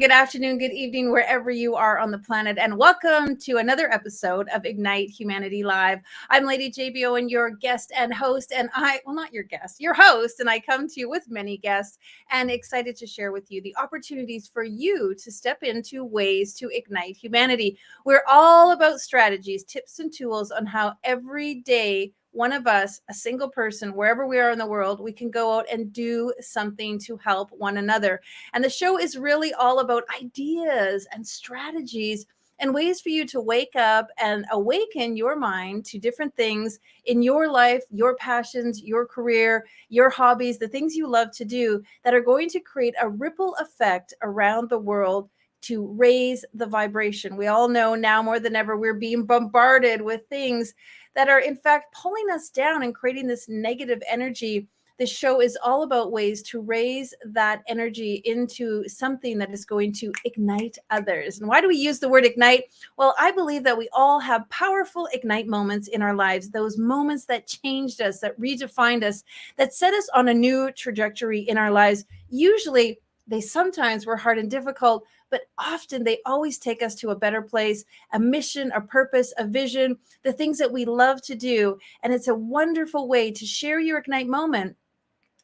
good afternoon, good evening, wherever you are on the planet, and welcome to another episode of Ignite Humanity Live. I'm Lady JBO and your guest and host, and not your guest, your host, and I come to you with many guests and excited to share with you the opportunities for you to step into ways to ignite humanity. We're all about strategies, tips, and tools on how every day one of us, a single person, wherever we are in the world, we can go out and do something to help one another. And the show is really all about ideas and strategies and ways for you to wake up and awaken your mind to different things in your life, your passions, your career, your hobbies, the things you love to do that are going to create a ripple effect around the world to raise the vibration. We all know now more than ever, we're being bombarded with things that are in fact pulling us down and creating this negative energy. This show is all about ways to raise that energy into something that is going to ignite others. And why do we use the word ignite? Well, I believe that we all have powerful ignite moments in our lives, those moments that changed us, that redefined us, that set us on a new trajectory in our lives. Usually, they sometimes were hard and difficult, but often they always take us to a better place, a mission, a purpose, a vision, the things that we love to do. And it's a wonderful way to share your ignite moment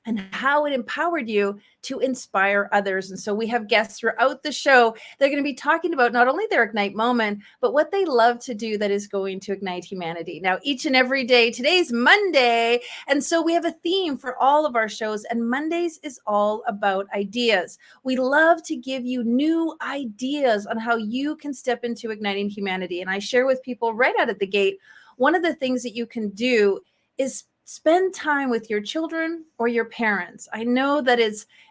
and how it empowered you to inspire others. And so we have guests throughout the show. They're going to be talking about not only their ignite moment, but what they love to do that is going to ignite humanity. Now, each and every day, today's Monday. And so we have a theme for all of our shows. And Mondays is all about ideas. We love to give you new ideas on how you can step into igniting humanity. And I share with people right out of the gate, one of the things that you can do is spend time with your children or your parents. I know that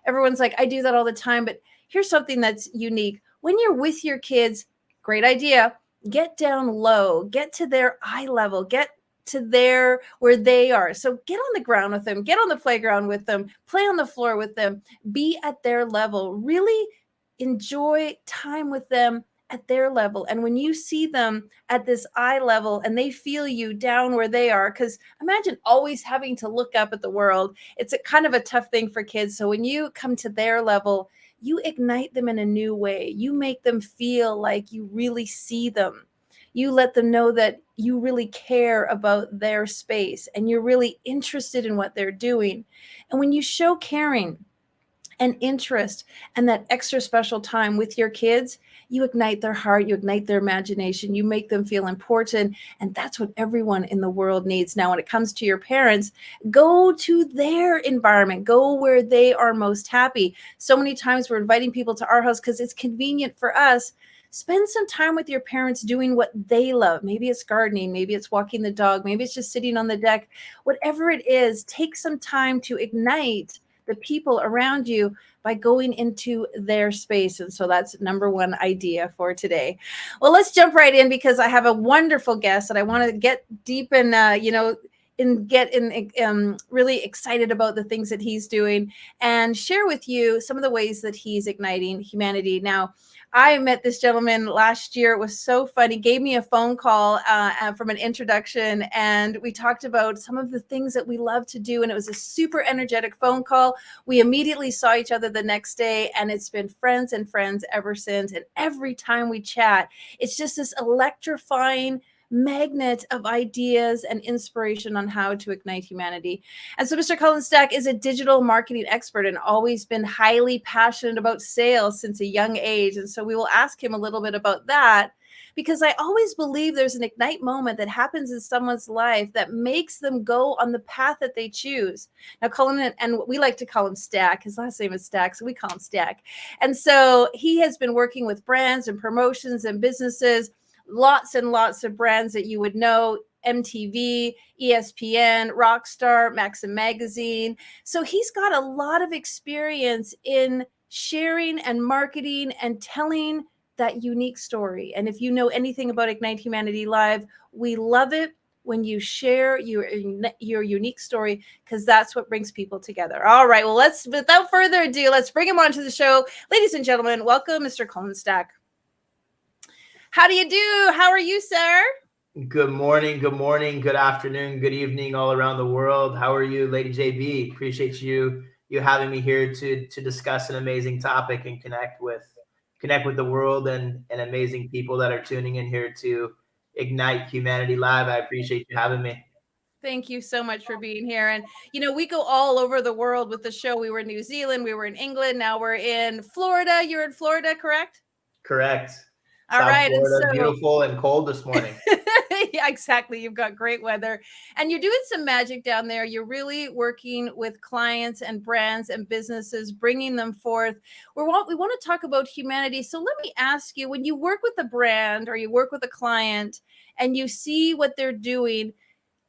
everyone's like, I do that all the time, but here's something that's unique. When you're with your kids, great idea, get down low, get to their eye level, get to where they are. So get on the ground with them, get on the playground with them, play on the floor with them, be at their level, really enjoy time with them at their level. And when you see them at this eye level and they feel you down where they are, because imagine always having to look up at the world. It's a kind of a tough thing for kids. So when you come to their level, you ignite them in a new way. You make them feel like you really see them. You let them know that you really care about their space and you're really interested in what they're doing. And when you show caring and interest and that extra special time with your kids, you ignite their heart, you ignite their imagination, you make them feel important. And that's what everyone in the world needs. Now, when it comes to your parents, go to their environment, go where they are most happy. So many times we're inviting people to our house because it's convenient for us. Spend some time with your parents doing what they love. Maybe it's gardening, maybe it's walking the dog, maybe it's just sitting on the deck. Whatever it is, take some time to ignite the people around you by going into their space. And so that's number one idea for today. Well, let's jump right in because I have a wonderful guest that I want to get deep in, really excited about the things that he's doing and share with you some of the ways that he's igniting humanity. Now, I met this gentleman last year. It was so fun. He gave me a phone call from an introduction, and we talked about some of the things that we love to do. And it was a super energetic phone call. We immediately saw each other the next day, and it's been friends and friends ever since. And every time we chat, it's just this electrifying magnet of ideas and inspiration on how to ignite humanity. And so Mr. Cullen is a digital marketing expert and always been highly passionate about sales since a young age. And so we will ask him a little bit about that, because I always believe there's an ignite moment that happens in someone's life that makes them go on the path that they choose. Now, Cullen, and we like to call him Stack. His last name is Stack, so we call him Stack. And so he has been working with brands and promotions and businesses, lots and lots of brands that you would know, MTV, ESPN, Rockstar, Maxim Magazine. So he's got a lot of experience in sharing and marketing and telling that unique story. And if you know anything about Ignite Humanity Live, we love it when you share your unique story, because that's what brings people together. All right, well, without further ado, let's bring him onto the show. Ladies and gentlemen, welcome Mr. Cullen. How do you do? How are you, sir? Good morning, good afternoon, good evening all around the world. How are you, Lady JB? Appreciate you having me here to discuss an amazing topic and connect with connect with the world and amazing people that are tuning in here to Ignite Humanity Live. I appreciate you having me. Thank you so much for being here. And, we go all over the world with the show. We were in New Zealand, we were in England, now we're in Florida. You're in Florida, correct? Correct. All South right. And Florida, so, beautiful and cold this morning. yeah, exactly. You've got great weather and you're doing some magic down there. You're really working with clients and brands and businesses, bringing them forth. We want to talk about humanity. So let me ask you, when you work with a brand or you work with a client and you see what they're doing,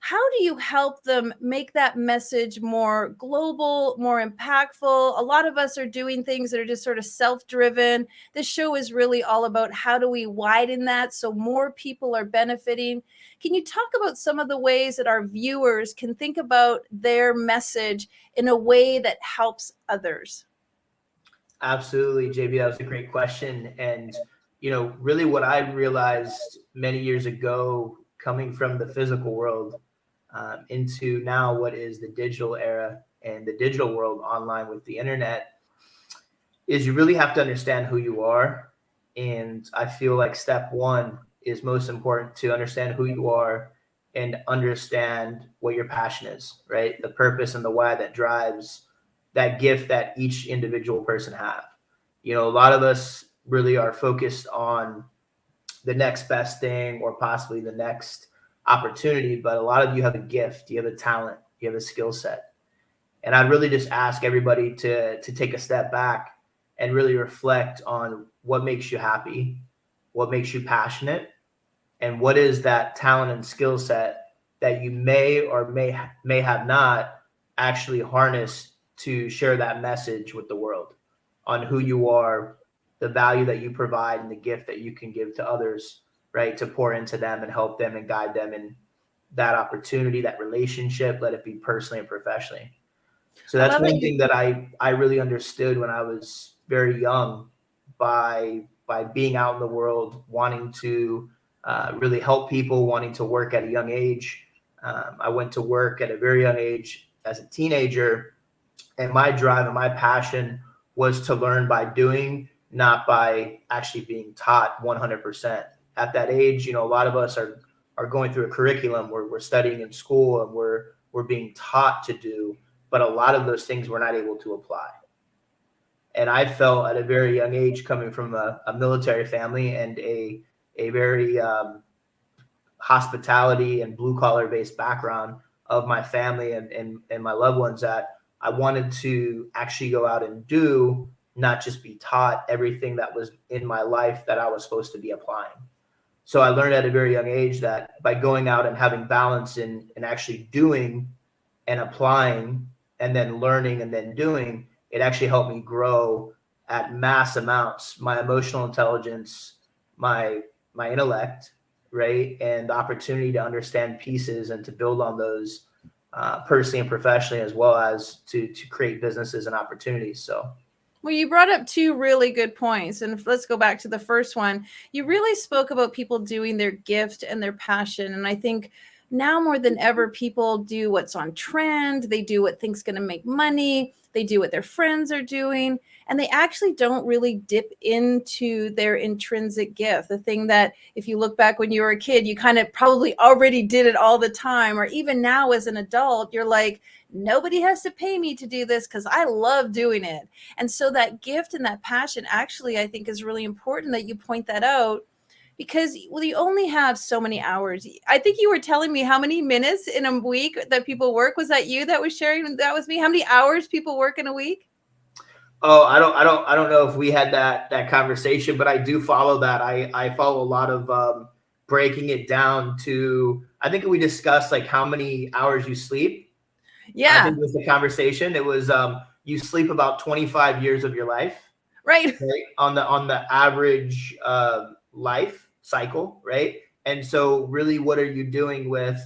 how do you help them make that message more global, more impactful? A lot of us are doing things that are just sort of self-driven. This show is really all about how do we widen that so more people are benefiting. Can you talk about some of the ways that our viewers can think about their message in a way that helps others? Absolutely, JB. That was a great question. And, really what I realized many years ago, coming from the physical world into now what is the digital era and the digital world online with the internet, is you really have to understand who you are. And I feel like step one is most important, to understand who you are and understand what your passion is, right? The purpose and the why that drives that gift that each individual person have. A lot of us really are focused on the next best thing or possibly the next opportunity, but a lot of you have a gift, you have a talent, you have a skill set. And I'd really just ask everybody to take a step back and really reflect on what makes you happy, what makes you passionate, and what is that talent and skill set that you may or may have not actually harnessed to share that message with the world on who you are, the value that you provide, and the gift that you can give to others, right? To pour into them and help them and guide them in that opportunity, that relationship, let it be personally and professionally. So I that's love that one you thing that I really understood when I was very young, by being out in the world, wanting to really help people, wanting to work at a young age. I went to work at a very young age as a teenager, and my drive and my passion was to learn by doing, not by actually being taught 100%. At that age, a lot of us are going through a curriculum where we're studying in school and we're being taught to do, but a lot of those things we're not able to apply. And I felt at a very young age, coming from a military family and a very hospitality and blue collar based background of my family and my loved ones, that I wanted to actually go out and do, not just be taught everything that was in my life that I was supposed to be applying. So I learned at a very young age that by going out and having balance in actually doing and applying and then learning and then doing, it actually helped me grow at mass amounts my emotional intelligence, my intellect, right? And the opportunity to understand pieces and to build on those personally and professionally, as well as to create businesses and opportunities. So Well, you brought up two really good points. And let's go back to the first one. You really spoke about people doing their gift and their passion. And I think now more than ever, people do what's on trend. They do what thinks going to make money. They do what their friends are doing. And they actually don't really dip into their intrinsic gift. The thing that if you look back when you were a kid, you kind of probably already did it all the time. Or even now as an adult, you're like, nobody has to pay me to do this because I love doing it. And so that gift and that passion actually, I think, is really important that you point that out, because you only have so many hours. I think you were telling me how many minutes in a week that people work. Was that you that was sharing that with me? How many hours people work in a week? oh, I don't know if we had that conversation, but I do follow that. I follow a lot of breaking it down to, I think we discussed like how many hours you sleep. I Yeah. think was the conversation. It was you sleep about 25 years of your life, Right. right? On the average life cycle, right? And so really, what are you doing with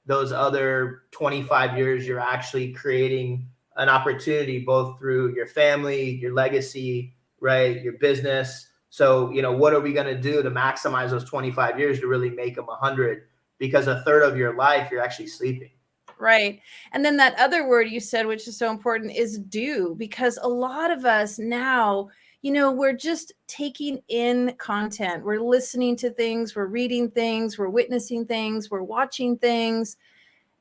those other 25 years? You're actually creating an opportunity both through your family, your legacy, right? Your business. So, what are we going to do to maximize those 25 years to really make them 100? Because a third of your life, you're actually sleeping. Right. And then that other word you said, which is so important, is do, because a lot of us now, we're just taking in content. We're listening to things, we're reading things, we're witnessing things, we're watching things,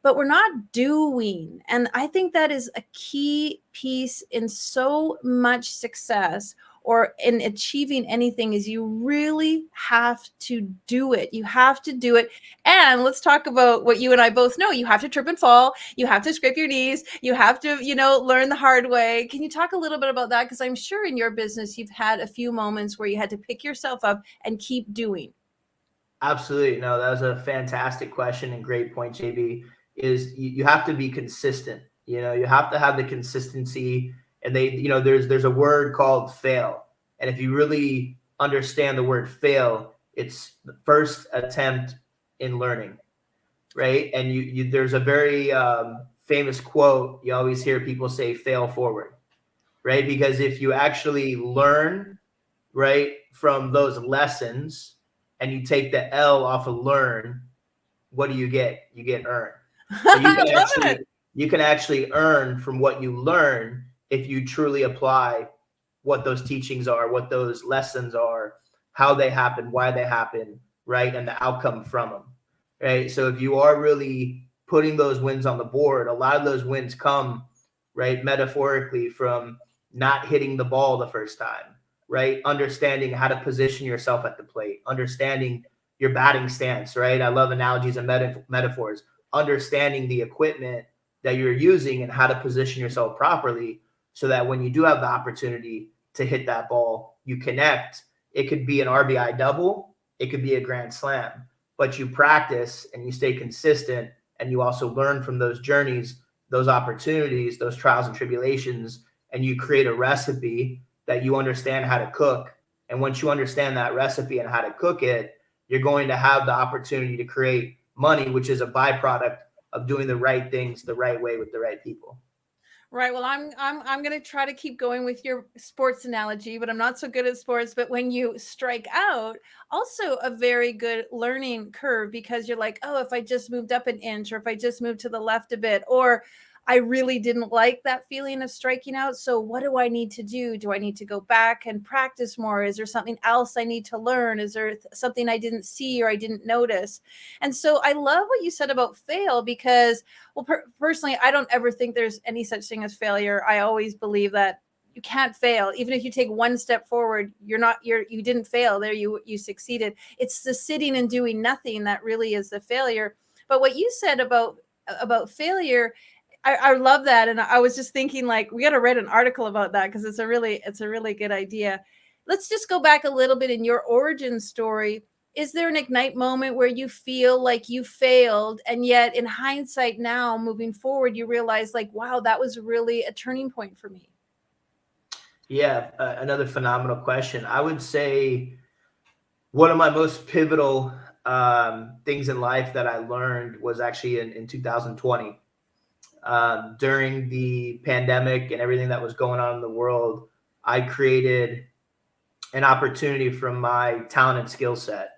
but we're not doing. And I think that is a key piece in so much success or in achieving anything, is you really have to do it. You have to do it. And let's talk about what you and I both know. You have to trip and fall. You have to scrape your knees. You have to, learn the hard way. Can you talk a little bit about that? Because I'm sure in your business, you've had a few moments where you had to pick yourself up and keep doing. Absolutely. No, that was a fantastic question and great point, JB. Is you have to be consistent. You have to have the consistency. And there's a word called fail. And if you really understand the word fail, it's the first attempt in learning, right? And there's a very famous quote. You always hear people say, fail forward, right? Because if you actually learn, right, from those lessons and you take the L off of learn, what do you get? You get earn. So you can actually earn from what you learn if you truly apply what those teachings are, what those lessons are, how they happen, why they happen, right? And the outcome from them, right? So if you are really putting those wins on the board, a lot of those wins come, right, metaphorically from not hitting the ball the first time, right? Understanding how to position yourself at the plate, understanding your batting stance, right? I love analogies and metaphors. Understanding the equipment that you're using and how to position yourself properly so that when you do have the opportunity to hit that ball, you connect. It could be an RBI double, it could be a grand slam, but you practice and you stay consistent, and you also learn from those journeys, those opportunities, those trials and tribulations, and you create a recipe that you understand how to cook. And once you understand that recipe and how to cook it, you're going to have the opportunity to create money, which is a byproduct of doing the right things the right way with the right people. Right. Well, I'm going to try to keep going with your sports analogy, but I'm not so good at sports. But when you strike out, also a very good learning curve, because you're like, oh, if I just moved up an inch, or if I just moved to the left a bit, or I really didn't like that feeling of striking out. So what do I need to do? Do I need to go back and practice more? Is there something else I need to learn? Is there something I didn't see or I didn't notice? And so I love what you said about fail, because, well, personally, I don't ever think there's any such thing as failure. I always believe that you can't fail. Even if you take one step forward, you didn't fail there. You succeeded. It's the sitting and doing nothing that really is the failure. But what you said about failure, I love that. And I was just thinking, like, we got to write an article about that, because it's a really good idea. Let's just go back a little bit in your origin story. Is there an ignite moment where you feel like you failed, and yet in hindsight now, moving forward, you realize, like, wow, that was really a turning point for me? Yeah, another phenomenal question. I would say one of my most pivotal things in life that I learned was actually in 2020. During the pandemic and everything that was going on in the world, I created an opportunity from my talent and skill set,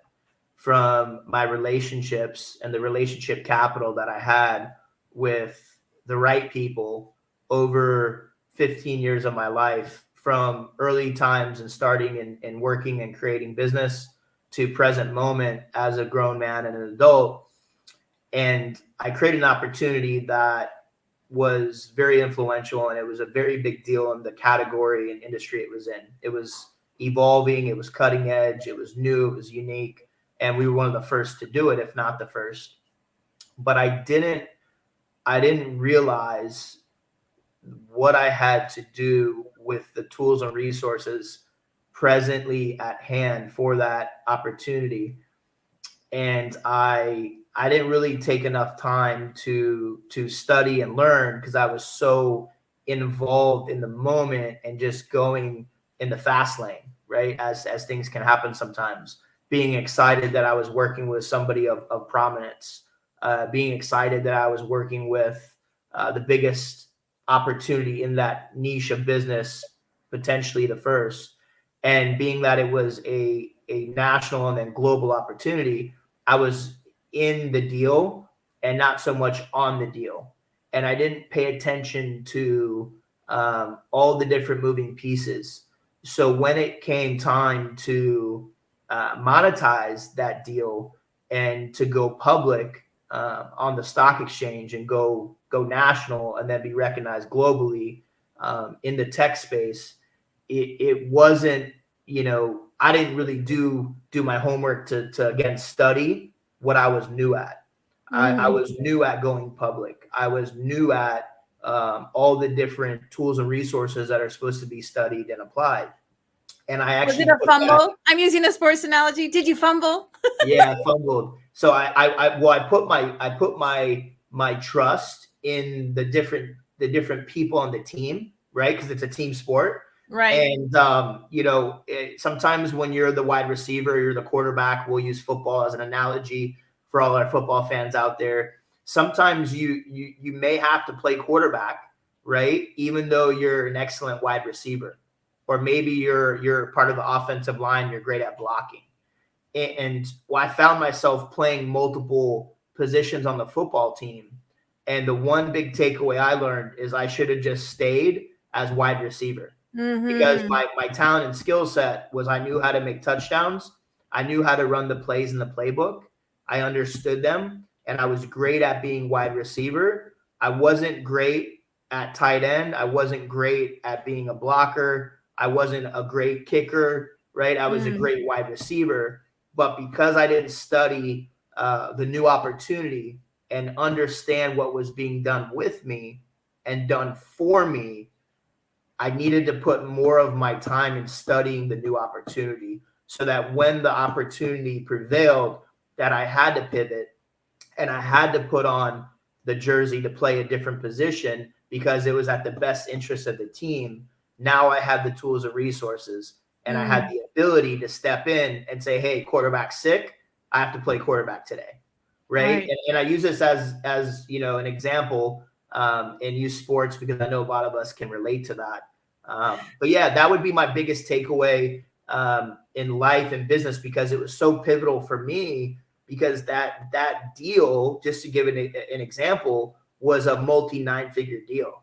from my relationships and the relationship capital that I had with the right people over 15 years of my life, from early times and starting and working and creating business to present moment as a grown man and an adult. And I created an opportunity that was very influential, and it was a very big deal in the category and industry it was in. It was evolving, it was cutting edge, it was new, it was unique, and we were one of the first to do it, if not the first. But I didn't realize what I had to do with the tools and resources presently at hand for that opportunity. And I didn't really take enough time to study and learn, because I was so involved in the moment and just going in the fast lane, right? As things can happen sometimes. Being excited that I was working with somebody of prominence, being excited that I was working with the biggest opportunity in that niche of business, potentially the first, and being that it was a national and then global opportunity, I was in the deal and not so much on the deal. And I didn't pay attention to all the different moving pieces. so when it came time to monetize that deal and to go public on the stock exchange and go national and then be recognized globally in the tech space, it wasn't, I didn't really do my homework to again study what I was new at. I was new at going public. I was new at all the different tools and resources that are supposed to be studied and applied. And I Was it actually a fumble? I'm using a sports analogy. Did you fumble? yeah, I fumbled. So I put my trust in the different people on the team, right? Because it's a team sport. Right. And sometimes when you're the wide receiver, you're the quarterback. We'll use football as an analogy for all our football fans out there. Sometimes you may have to play quarterback, right? Even though you're an excellent wide receiver, or maybe you're part of the offensive line. You're great at blocking. And I found myself playing multiple positions on the football team. And the one big takeaway I learned is I should have just stayed as wide receiver. Because my talent and skill set was I knew how to make touchdowns. I knew how to run the plays in the playbook. I understood them, and I was great at being wide receiver. I wasn't great at tight end. I wasn't great at being a blocker. I wasn't a great kicker, right? I was a great wide receiver. But because I didn't study the new opportunity and understand what was being done with me and done for me, I needed to put more of my time in studying the new opportunity so that when the opportunity prevailed, that I had to pivot and I had to put on the jersey to play a different position because it was at the best interest of the team. Now I had the tools and resources, and I had the ability to step in and say, hey, quarterback's sick. I have to play quarterback today. Right. And I use this as an example in youth sports because I know a lot of us can relate to that. But yeah, that would be my biggest takeaway in life and business because it was so pivotal for me because that deal, just to give an example, was a multi-9-figure deal.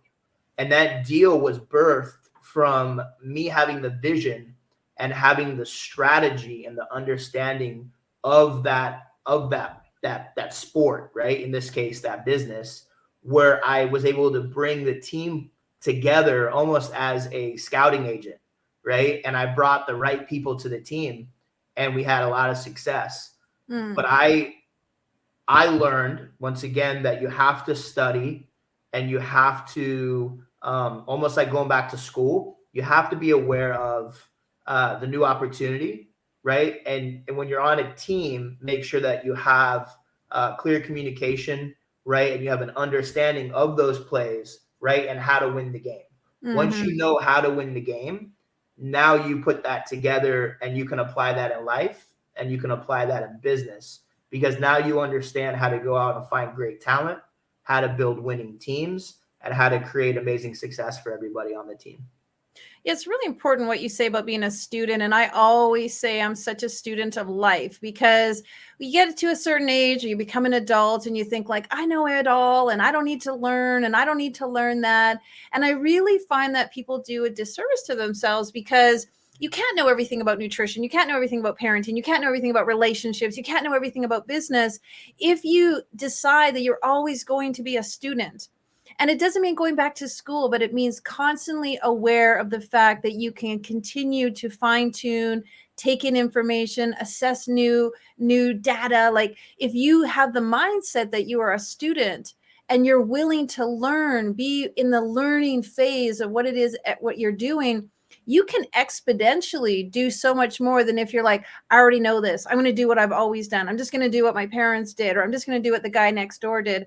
And that deal was birthed from me having the vision and having the strategy and the understanding of that sport, right? In this case, that business, where I was able to bring the team together almost as a scouting agent, right? And I brought the right people to the team and we had a lot of success. But I learned once again that you have to study and you have to almost like going back to school, you have to be aware of the new opportunity, right? And when you're on a team, make sure that you have clear communication, right? And you have an understanding of those plays, right? And how to win the game. Once you know how to win the game, now you put that together and you can apply that in life and you can apply that in business because now you understand how to go out and find great talent, how to build winning teams, and how to create amazing success for everybody on the team. It's really important what you say about being a student. And I always say I'm such a student of life because you get to a certain age or you become an adult and you think like, I know it all and I don't need to learn and I don't need to learn that. And I really find that people do a disservice to themselves because you can't know everything about nutrition. You can't know everything about parenting. You can't know everything about relationships. You can't know everything about business if you decide that you're always going to be a student. And it doesn't mean going back to school, but it means constantly aware of the fact that you can continue to fine tune, take in information, assess new data. Like if you have the mindset that you are a student and you're willing to learn, be in the learning phase of what it is at what you're doing, you can exponentially do so much more than if you're like, I already know this. I'm going to do what I've always done. I'm just going to do what my parents did, or I'm just going to do what the guy next door did.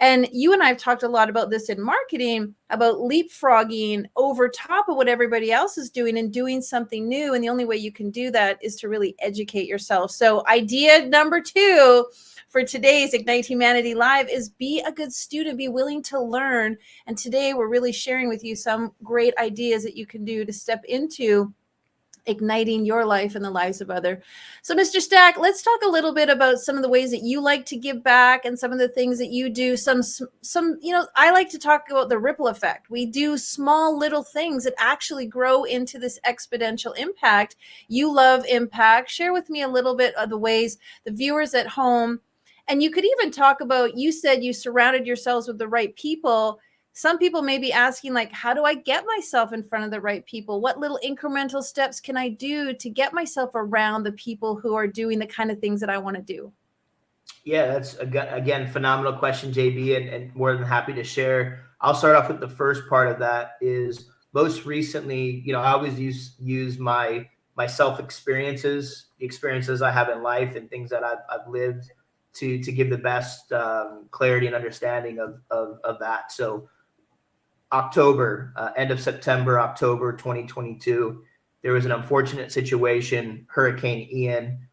And you and I have talked a lot about this in marketing, about leapfrogging over top of what everybody else is doing and doing something new. And the only way you can do that is to really educate yourself. So idea number 2 for today's Ignite Humanity Live is be a good student, be willing to learn. And today we're really sharing with you some great ideas that you can do to step into igniting your life and the lives of other. So Mr. Stack, let's talk a little bit about some of the ways that you like to give back and some of the things that you do. Some, I like to talk about the ripple effect. We do small little things that actually grow into this exponential impact. You love impact. Share with me a little bit of the ways the viewers at home, and you could even talk about, you said you surrounded yourselves with the right people. Some people may be asking, like, how do I get myself in front of the right people? What little incremental steps can I do to get myself around the people who are doing the kind of things that I want to do? Yeah, that's again phenomenal question, JB, and more than happy to share. I'll start off with the first part of that. Is most recently, I always use my self experiences, the experiences I have in life, and things that I've lived to give the best clarity and understanding of that. So October, end of September, October 2022, there was an unfortunate situation, Hurricane Ian,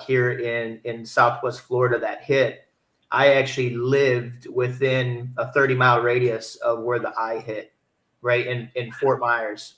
here in Southwest Florida that hit. I actually lived within a 30-mile radius of where the eye hit, right in Fort Myers.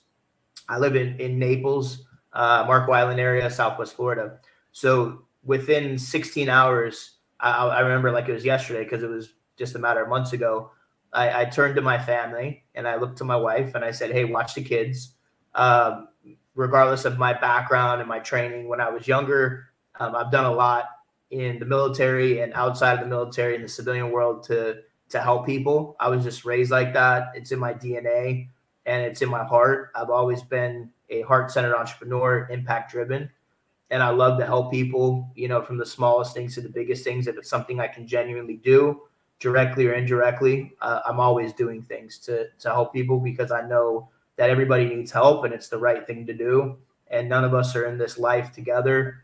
I live in Naples, Marco Island area, Southwest Florida. So within 16 hours, I remember like it was yesterday because it was just a matter of months ago. I turned to my family and I looked to my wife and I said, "Hey, watch the kids." Um, Regardless of my background and my training when I was younger, I've done a lot in the military and outside of the military in the civilian world to help people. I was just raised like that. It's in my DNA and it's in my heart. I've always been a heart-centered entrepreneur, impact-driven, and I love to help people, from the smallest things to the biggest things. If it's something I can genuinely do, directly or indirectly, I'm always doing things to help people because I know that everybody needs help and it's the right thing to do. And none of us are in this life together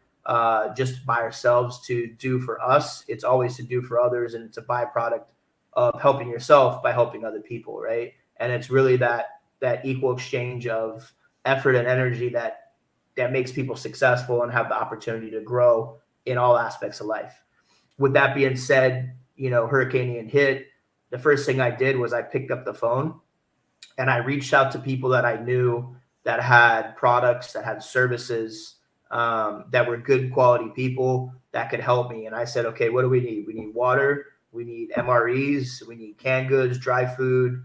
just by ourselves to do for us. It's always to do for others, and it's a byproduct of helping yourself by helping other people, right? And it's really that equal exchange of effort and energy that makes people successful and have the opportunity to grow in all aspects of life. With that being said, Hurricane Ian hit. The first thing I did was I picked up the phone and I reached out to people that I knew that had products, that had services, that were good quality people that could help me. And I said, okay, what do we need? We need water, we need MREs, we need canned goods, dry food,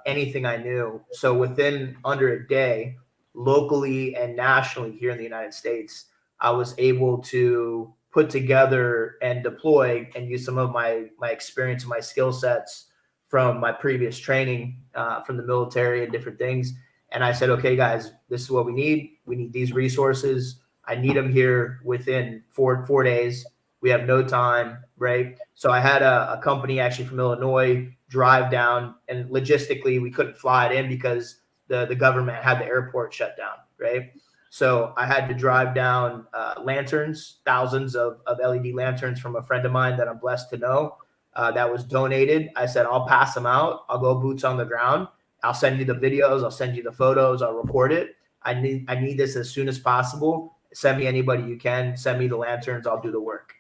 anything I knew. So within under a day, locally and nationally here in the United States, I was able to put together and deploy and use some of my experience and my skill sets from my previous training from the military and different things. And I said, okay, guys, this is what we need. We need these resources. I need them here within four days. We have no time, right? So I had a company actually from Illinois drive down, and logistically we couldn't fly it in because the government had the airport shut down, right? So I had to drive down lanterns, thousands of LED lanterns from a friend of mine that I'm blessed to know that was donated. I said, I'll pass them out. I'll go boots on the ground. I'll send you the videos. I'll send you the photos. I'll record it. I need this as soon as possible. Send me anybody you can. Send me the lanterns. I'll do the work.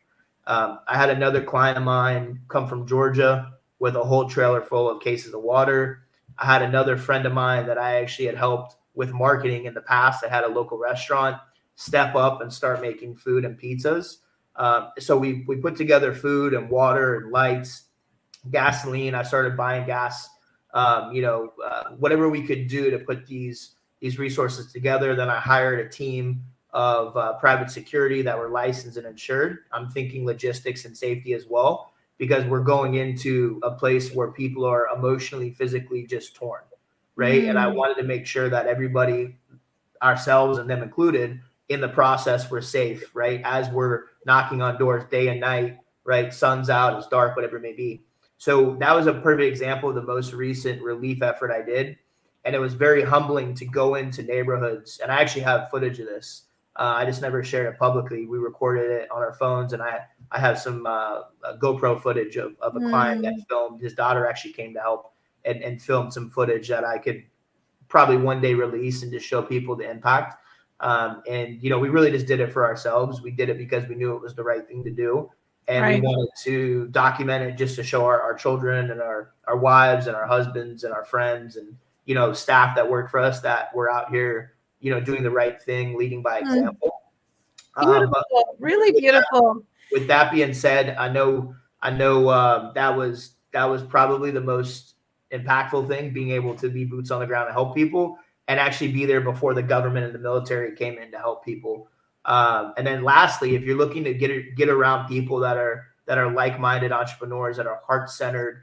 I had another client of mine come from Georgia with a whole trailer full of cases of water. I had another friend of mine that I actually had helped with marketing in the past. I had a local restaurant step up and start making food and pizzas. So we put together food and water and lights, gasoline. I started buying gas, whatever we could do to put these resources together. Then I hired a team of private security that were licensed and insured. I'm thinking logistics and safety as well, because we're going into a place where people are emotionally, physically just torn, right? And I wanted to make sure that everybody, ourselves and them included, in the process we're safe, right? As we're knocking on doors day and night, right? Sun's out, it's dark, whatever it may be. So that was a perfect example of the most recent relief effort I did. And it was very humbling to go into neighborhoods. And I actually have footage of this. I just never shared it publicly. We recorded it on our phones, and I have some GoPro footage of a client that filmed. His daughter actually came to help and filmed some footage that I could probably one day release and just show people the impact. And we really just did it for ourselves. We did it because we knew it was the right thing to do. And we wanted to document it just to show our children and our wives and our husbands and our friends and, staff that work for us that we're out here doing the right thing, leading by example. Beautiful, really beautiful. With that being said, I know that was probably the most impactful thing, being able to be boots on the ground and help people, and actually be there before the government and the military came in to help people. And then lastly, if you're looking to get around people that are like-minded entrepreneurs, that are heart-centered,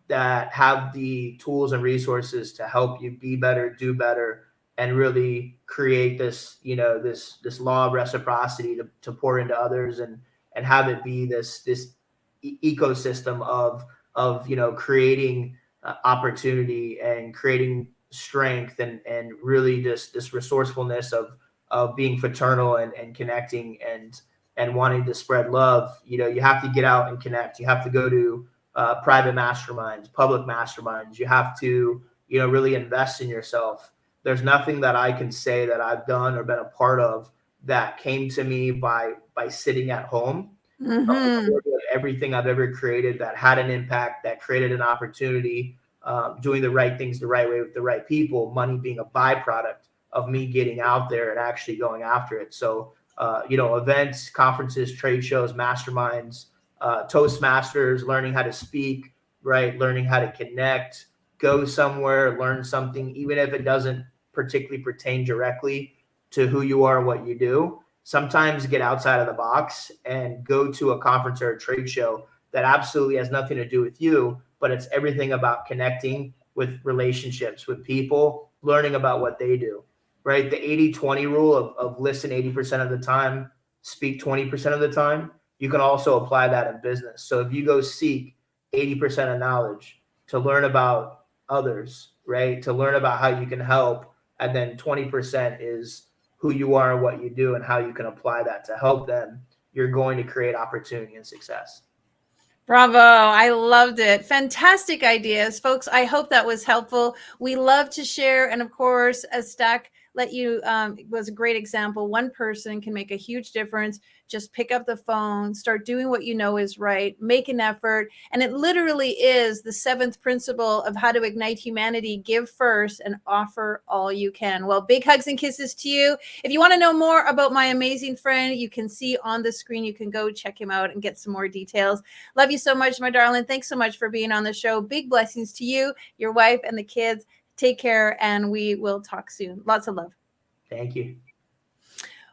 that have the tools and resources to help you be better, do better, and really create this, this law of reciprocity to pour into others, and have it be this ecosystem of creating opportunity and creating strength, and really just this resourcefulness of being fraternal and connecting and wanting to spread love. You have to get out and connect. You have to go to private masterminds, public masterminds. You have to, really invest in yourself. There's nothing that I can say that I've done or been a part of that came to me by sitting at home. Everything I've ever created that had an impact, that created an opportunity, doing the right things the right way with the right people, money being a byproduct of me getting out there and actually going after it. So, events, conferences, trade shows, masterminds, Toastmasters, learning how to speak, right? Learning how to connect, go somewhere, learn something, even if it doesn't particularly pertain directly to who you are, what you do. Sometimes get outside of the box and go to a conference or a trade show that absolutely has nothing to do with you, but it's everything about connecting with relationships, with people, learning about what they do, right? The 80-20 rule of listen 80% of the time, speak 20% of the time. You can also apply that in business. So if you go seek 80% of knowledge to learn about others, right? To learn about how you can help, and then 20% is who you are and what you do and how you can apply that to help them, you're going to create opportunity and success. Bravo. I loved it. Fantastic ideas, folks. I hope that was helpful. We love to share. And of course, as Stack was a great example. One person can make a huge difference. Just pick up the phone, start doing what you know is right, make an effort. And it literally is the 7th principle of how to ignite humanity: give first and offer all you can. Well, big hugs and kisses to you. If you want to know more about my amazing friend, you can see on the screen, you can go check him out and get some more details. Love you so much, my darling. Thanks so much for being on the show. Big blessings to you, your wife, and the kids. Take care, and we will talk soon. Lots of love. Thank you.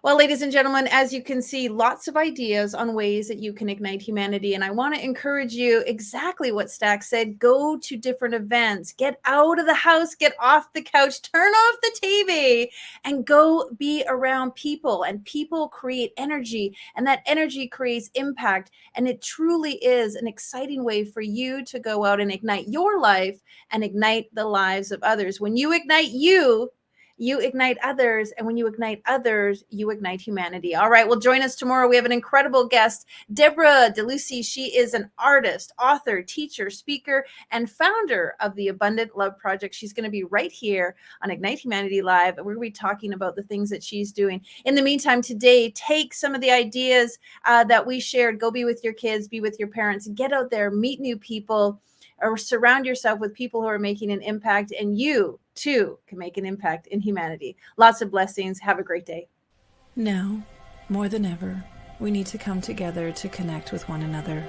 Well, ladies and gentlemen, as you can see, lots of ideas on ways that you can ignite humanity. And I want to encourage you, exactly what Stack said: go to different events, get out of the house, get off the couch, turn off the TV, and go be around people. And people create energy, and that energy creates impact. And it truly is an exciting way for you to go out and ignite your life and ignite the lives of others. When you ignite you ignite others. And when you ignite others, you ignite humanity. All right. Well, join us tomorrow. We have an incredible guest, Deborah DeLucy. She is an artist, author, teacher, speaker, and founder of the Abundant Love Project. She's going to be right here on Ignite Humanity Live. And we're going to be talking about the things that she's doing. In the meantime, today, take some of the ideas that we shared. Go be with your kids, be with your parents, get out there, meet new people, or surround yourself with people who are making an impact, and you too can make an impact in humanity. Lots of blessings. Have a great day. Now, more than ever, we need to come together to connect with one another.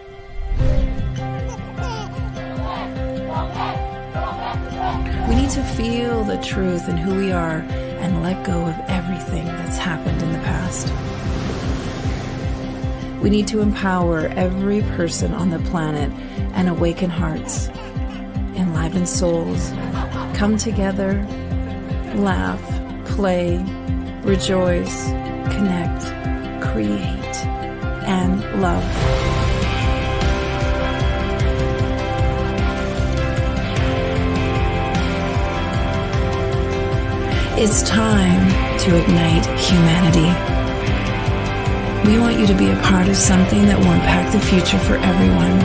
We need to feel the truth in who we are and let go of everything that's happened in the past. We need to empower every person on the planet and awaken hearts, enliven souls, come together, laugh, play, rejoice, connect, create, and love. It's time to ignite humanity. We want you to be a part of something that will impact the future for everyone.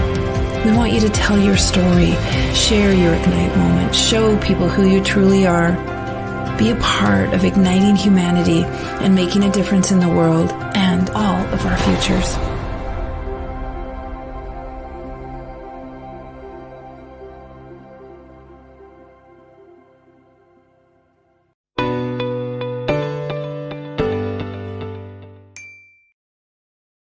We want you to tell your story, share your Ignite moment, show people who you truly are. Be a part of igniting humanity and making a difference in the world and all of our futures.